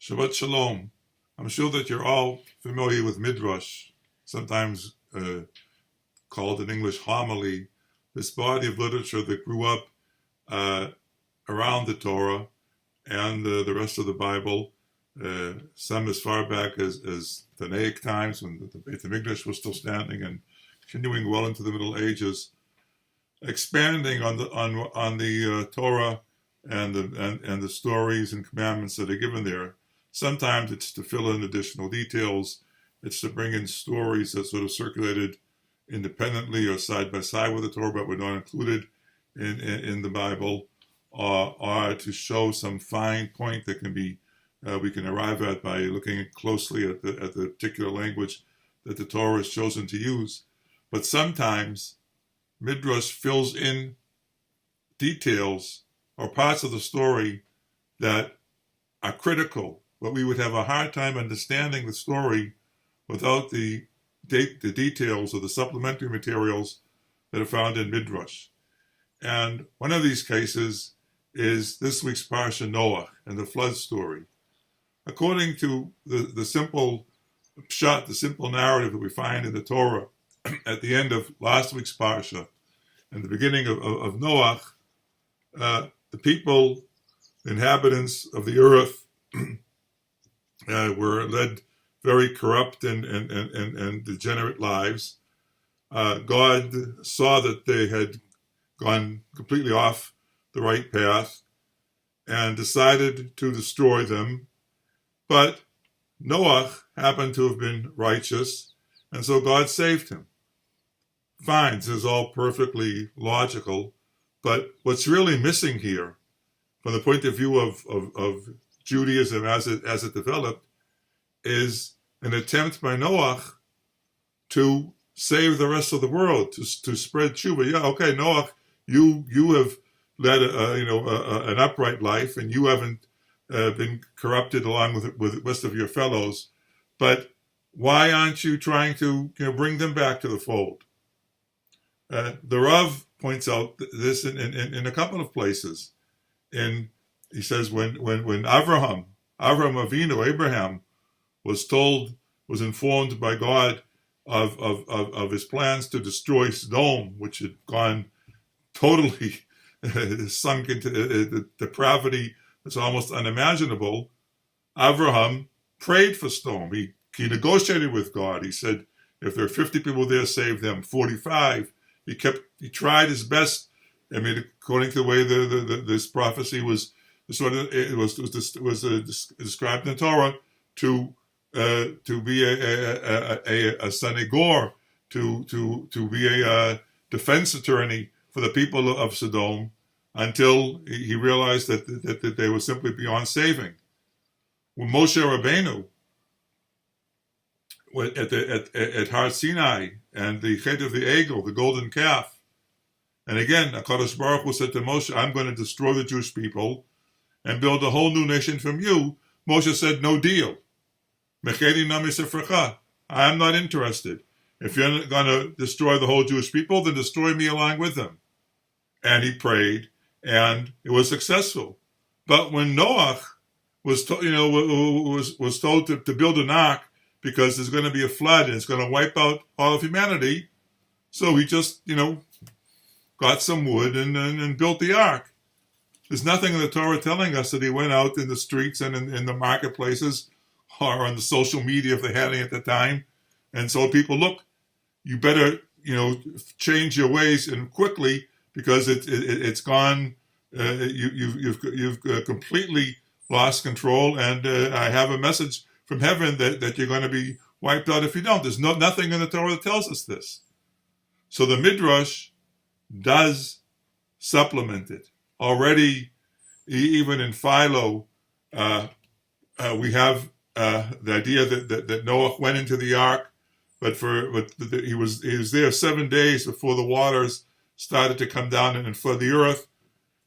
Shabbat Shalom. I'm sure that you're all familiar with Midrash, sometimes called in English homily, this body of literature that grew up around the Torah and the rest of the Bible, some as far back as Tanaic times when the Midrash was still standing and continuing well into the Middle Ages, expanding on the Torah and the stories and commandments that are given there. Sometimes it's to fill in additional details. It's to bring in stories that sort of circulated independently or side by side with the Torah, but were not included in the Bible, or to show some fine point that can be we can arrive at by looking closely at the particular language that the Torah has chosen to use. But sometimes Midrash fills in details or parts of the story that are critical, but we would have a hard time understanding the story without the details or the supplementary materials that are found in Midrash. And one of these cases is this week's Parsha Noah and the flood story. According to the simple pshat, the simple narrative that we find in the Torah at the end of last week's Parsha and the beginning of Noah, the people, the inhabitants of the earth, were led very corrupt and degenerate lives. God saw that they had gone completely off the right path and decided to destroy them. But Noah happened to have been righteous, and so God saved him. Fine, this is all perfectly logical, but what's really missing here, from the point of view of Judaism as it developed, is an attempt by Noah to save the rest of the world, to spread tshuva. Yeah, okay, Noah, you have led an upright life, and you haven't been corrupted along with the rest of your fellows. But why aren't you trying to bring them back to the fold? The Rav points out this in a couple of places. He says when Avraham Avinu, Abraham, was informed by God of his plans to destroy Sodom, which had gone totally sunk into the depravity that's almost unimaginable, Avraham prayed for Sodom. He negotiated with God. He said, if there are 50 people there, save them. 45. He tried his best. I mean, according to the way this prophecy was described in the Torah, to be a sanegor, to be a defense attorney for the people of Sodom, until he realized that they were simply beyond saving. When Moshe Rabbeinu at Har Sinai and the head of the Egel, the golden calf, and again, HaKadosh Baruch Hu said to Moshe, I'm going to destroy the Jewish people and build a whole new nation from you. Moshe said, no deal. I'm not interested. If you're going to destroy the whole Jewish people, then destroy me along with them. And he prayed, and it was successful. But when Noah was told to build an ark because there's going to be a flood and it's going to wipe out all of humanity, so he just got some wood and built the ark. There's nothing in the Torah telling us that he went out in the streets and in the marketplaces or on the social media, if they had any at the time, and so people, look, you better change your ways and quickly, because it's gone. You've completely lost control, and I have a message from heaven that you're going to be wiped out if you don't. There's nothing in the Torah that tells us this. So the Midrash does supplement it. Already, even in Philo, we have the idea that Noah went into the ark, but he was there 7 days before the waters started to come down and flood the earth,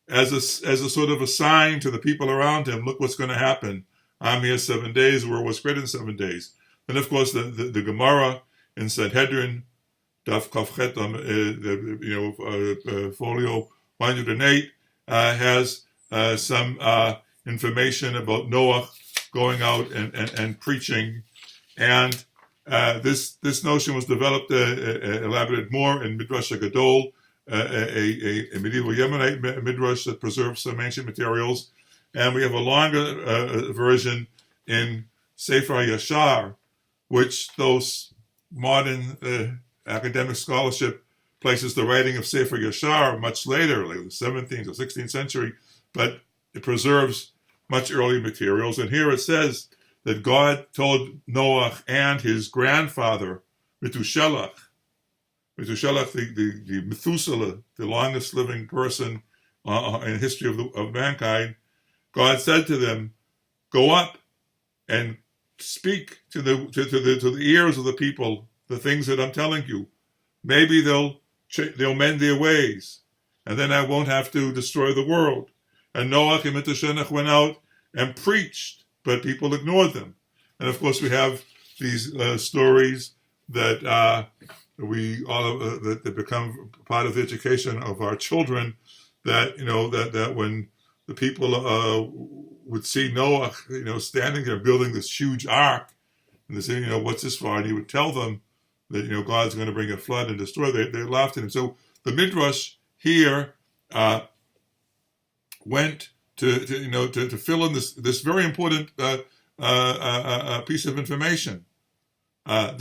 as a sort of a sign to the people around him. Look what's going to happen. I'm here 7 days. The world was created in 7 days. Then, of course, the Gemara in Sanhedrin, Daf Kafchet, folio 108, has some information about Noah going out and preaching. And this notion was developed, elaborated more in Midrash Gadol, a medieval Yemenite Midrash that preserves some ancient materials. And we have a longer version in Sefer Yashar, which those modern academic scholarship places the writing of Sefer Yashar much later, like the 17th or 16th century, but it preserves much earlier materials. And here it says that God told Noah and his grandfather, Methuselah, the Methuselah, the longest living person in the history of mankind, God said to them, "Go up and speak to the ears of the people the things that I'm telling you. Maybe they'll mend their ways, and then I won't have to destroy the world." And Noah and Methuselah went out and preached, but people ignored them. And of course, we have these stories that that become part of the education of our children. That that when the people would see Noah, standing there building this huge ark, and they say, "What's this for?" And he would tell them that God's going to bring a flood and destroy. They laughed at him. So the Midrash here went to fill in this very important piece of information. The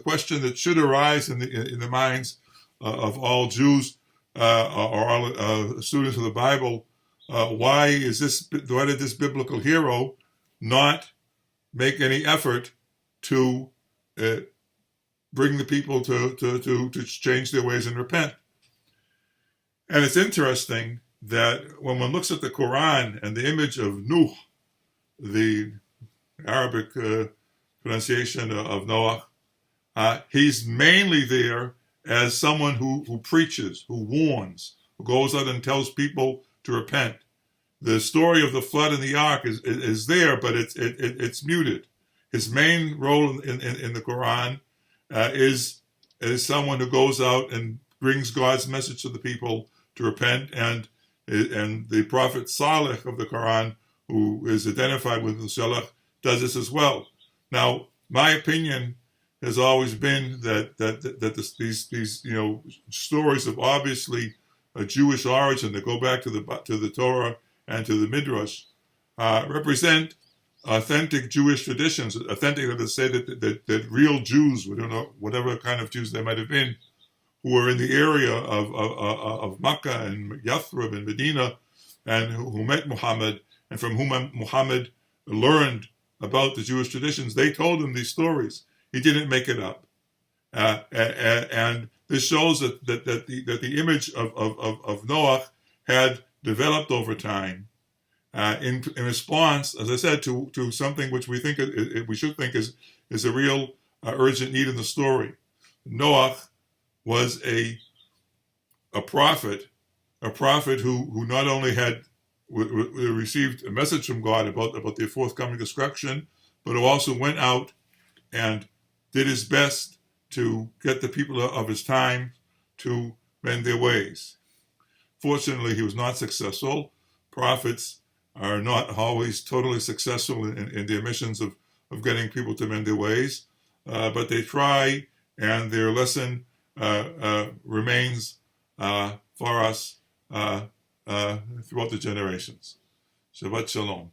question that should arise in the minds of all Jews or all students of the Bible: why did this biblical hero not make any effort to bring the people to change their ways and repent? And it's interesting that when one looks at the Qur'an and the image of Nuh, the Arabic pronunciation of Noah, he's mainly there as someone who preaches, who warns, who goes out and tells people to repent. The story of the flood and the ark is there, but it's muted. His main role in the Qur'an is someone who goes out and brings God's message to the people to repent, and the prophet Saleh of the Qur'an, who is identified with Methuselah, does this as well. Now, my opinion has always been that these stories of obviously a Jewish origin that go back to the Torah and to the Midrash represent authentic Jewish traditions. Authentic, that is, say that real Jews, we don't know whatever kind of Jews they might have been, who were in the area of Makkah and Yathrib and Medina, and who met Muhammad, and from whom Muhammad learned about the Jewish traditions. They told him these stories. He didn't make it up, and this shows that the image of Noah had developed over time in response, as I said, to something which we should think is a real urgent need in the story. Noah was a prophet who not only had received a message from God about the forthcoming destruction, but who also went out and did his best to get the people of his time to mend their ways. Fortunately, he was not successful. Prophets are not always totally successful in their missions of getting people to mend their ways, but they try, and their lesson remains for us throughout the generations. Shabbat Shalom.